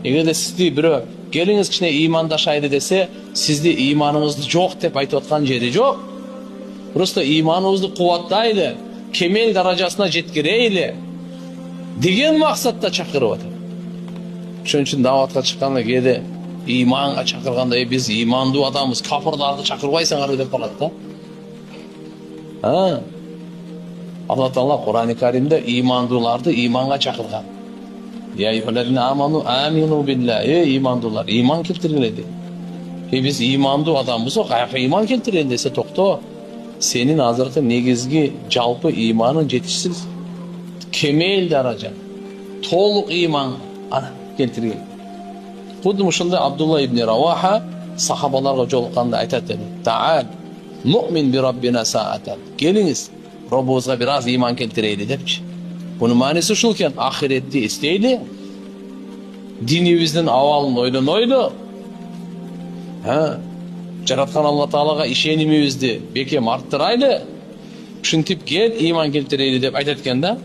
Эгерде сизди бирөө келиңиz кичине ыймандашайлы десе, сизди ыйманыңызды жок деп айтып аткан жери жок. Просто ыйманыбызды кубаттайлы, кемел даражасына жеткирейли деген максатта чакырып атат. Ошон үчүн даватка чыкканда кээде ыйманга чакырганда биз ыймандуу адамбыз, кафырларды чакырбайсыңар деп калат да. Алла Таала Кур'ан-ы Каримде ыймандууларды ыйманга чакырган. Я ayyuhallazina amanu aminu billahi. İmandуулар, iman keltirgиле дейт. Биз ыймандуу адамбыз, каяка ыйман келтирген десе токто. Senin азыркы негизги жалпы ыйманың жетишсиз. Кемел даража, толук ыйман ана келтирген. Худди ушундай Абдулла ибн Раваха сахабаларга жолукканда айтат эди. Таал муъмин би раббина саатан. Келиңиз, Роббубузга бир аз ыйман келтирейли депчи. Bunun manisi ушулкен, ахиретти эстейли, динибиздин абалын ойлонойлу, жараткан Алла Таалага ишенимибизди бекем арттырайлы, ушинтип кел ыйман келтирейли деп айтат экен да.